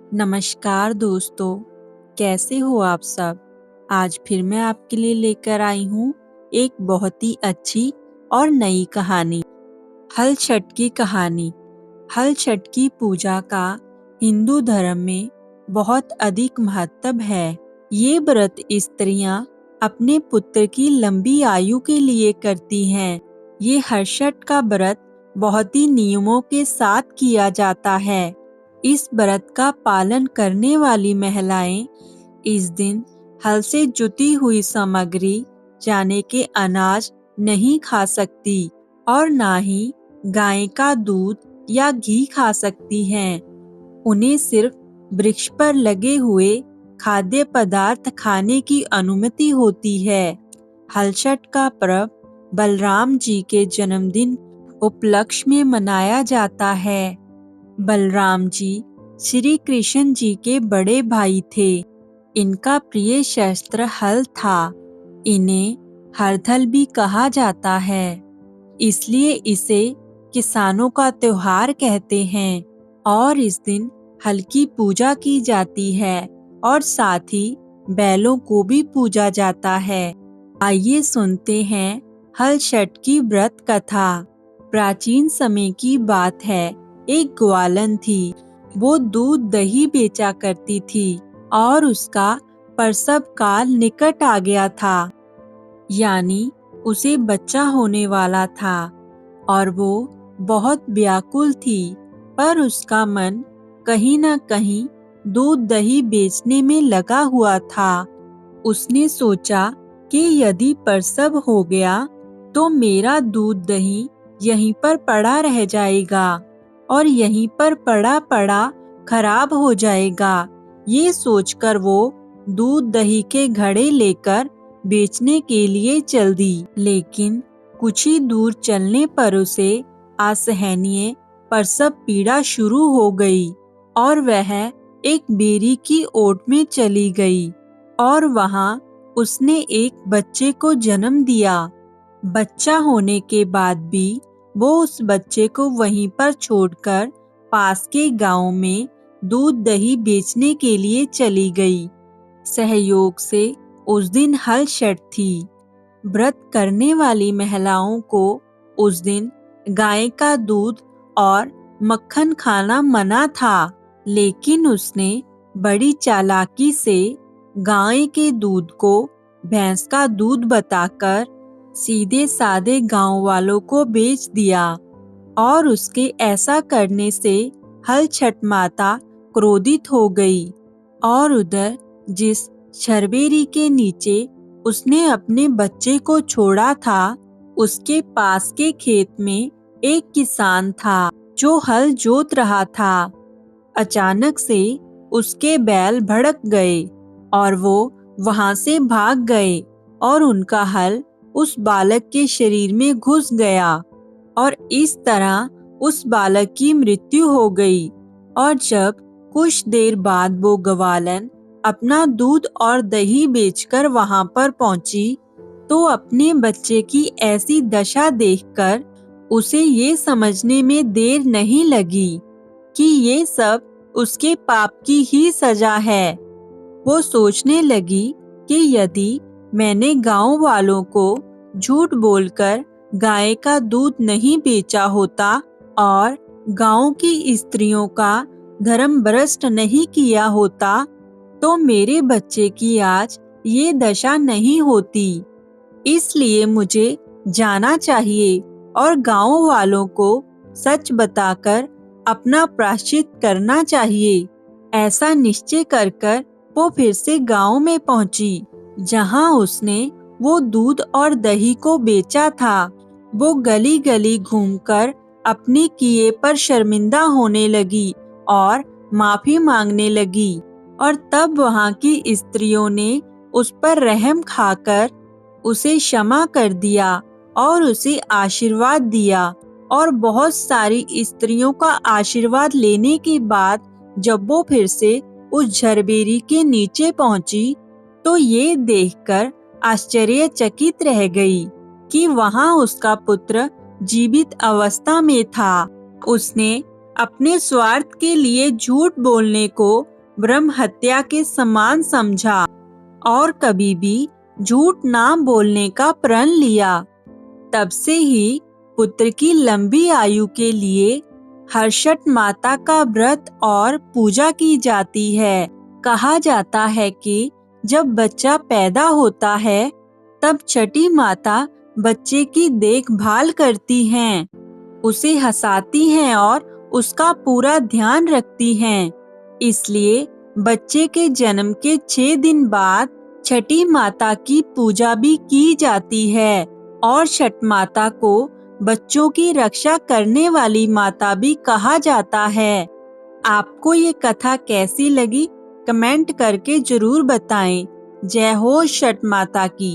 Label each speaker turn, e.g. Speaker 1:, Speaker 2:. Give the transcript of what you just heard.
Speaker 1: नमस्कार दोस्तों, कैसे हो आप सब? आज फिर मैं आपके लिए लेकर आई हूँ एक बहुत ही अच्छी और नई कहानी। हल छठ की कहानी। हल छठ की पूजा का हिंदू धर्म में बहुत अधिक महत्व है। ये व्रत स्त्रियां अपने पुत्र की लंबी आयु के लिए करती हैं। ये हर छठ का व्रत बहुत ही नियमों के साथ किया जाता है। इस व्रत का पालन करने वाली महिलाएं इस दिन हल से जुटी हुई सामग्री यानी कि अनाज नहीं खा सकती और ना ही गाय का दूध या घी खा सकती हैं। उन्हें सिर्फ वृक्ष पर लगे हुए खाद्य पदार्थ खाने की अनुमति होती है। हल छठ का पर्व बलराम जी के जन्मदिन उपलक्ष्य में मनाया जाता है। बलराम जी श्री कृष्ण जी के बड़े भाई थे। इनका प्रिय शस्त्र हल था। इन्हें हरथल भी कहा जाता है, इसलिए इसे किसानों का त्योहार कहते हैं। और इस दिन हल की पूजा की जाती है और साथ ही बैलों को भी पूजा जाता है। आइए सुनते हैं हल छठ की व्रत कथा। प्राचीन समय की बात है। एक ग्वालन थी। वो दूध दही बेचा करती थी और उसका प्रसव काल निकट आ गया था, यानी उसे बच्चा होने वाला था और वो बहुत व्याकुल थी। पर उसका मन कहीं न कहीं दूध दही बेचने में लगा हुआ था। उसने सोचा कि यदि प्रसव हो गया तो मेरा दूध दही यहीं पर पड़ा रह जाएगा और यहीं पर पड़ा पड़ा खराब हो जाएगा। ये सोचकर वो दूध दही के घड़े लेकर बेचने के लिए चल दी। लेकिन कुछ ही दूर चलने पर उसे असहनीय प्रसव पीड़ा शुरू हो गई और वह एक बेरी की ओट में चली गई और वहां उसने एक बच्चे को जन्म दिया। बच्चा होने के बाद भी वो उस बच्चे को वहीं पर छोड़कर पास के गांव में दूध दही बेचने के लिए चली गई। सहयोग से उस दिन हल छठ थी। व्रत करने वाली महिलाओं को उस दिन गाय का दूध और मक्खन खाना मना था, लेकिन उसने बड़ी चालाकी से गाय के दूध को भैंस का दूध बताकर सीधे साधे गांव वालों को बेच दिया। और उसके ऐसा करने से हल छठ माता क्रोधित हो गई और उधर जिस छरबेरी के नीचे उसने अपने बच्चे को छोड़ा था, उसके पास के खेत में एक किसान था जो हल जोत रहा था। अचानक से उसके बैल भड़क गए और वो वहां से भाग गए और उनका हल उस बालक के शरीर में घुस गया और इस तरह उस बालक की मृत्यु हो गई। और जब कुछ देर बाद वो ग्वालन अपना दूध और दही बेचकर वहां पर पहुंची तो अपने बच्चे की ऐसी दशा देखकर उसे ये समझने में देर नहीं लगी कि ये सब उसके पाप की ही सजा है। वो सोचने लगी कि यदि मैंने गांव वालों को झूठ बोलकर गाय का दूध नहीं बेचा होता और गांव की स्त्रियों का धर्म भ्रष्ट नहीं किया होता तो मेरे बच्चे की आज ये दशा नहीं होती। इसलिए मुझे जाना चाहिए और गांव वालों को सच बताकर अपना प्रायश्चित करना चाहिए। ऐसा निश्चय कर वो फिर से गांव में पहुंची, जहां उसने वो दूध और दही को बेचा था। वो गली गली घूमकर अपने किए पर शर्मिंदा होने लगी और माफी मांगने लगी। और तब वहां की स्त्रियों ने उस पर रहम खाकर उसे क्षमा कर दिया और उसे आशीर्वाद दिया। और बहुत सारी स्त्रियों का आशीर्वाद लेने के बाद जब वो फिर से उस झरबेरी के नीचे पहुंची तो ये देखकर आश्चर्यचकित रह गई कि वहां उसका पुत्र जीवित अवस्था में था। उसने अपने स्वार्थ के लिए झूठ बोलने को ब्रह्म हत्या के समान समझा और कभी भी झूठ ना बोलने का प्रण लिया। तब से ही पुत्र की लंबी आयु के लिए हर्षठ माता का व्रत और पूजा की जाती है। कहा जाता है कि जब बच्चा पैदा होता है तब छठी माता बच्चे की देखभाल करती हैं, उसे हंसाती हैं और उसका पूरा ध्यान रखती हैं। इसलिए बच्चे के जन्म के 6 दिन बाद छठी माता की पूजा भी की जाती है और छठ माता को बच्चों की रक्षा करने वाली माता भी कहा जाता है। आपको ये कथा कैसी लगी? कमेंट करके जरूर बताएं। जय हो छठ माता की।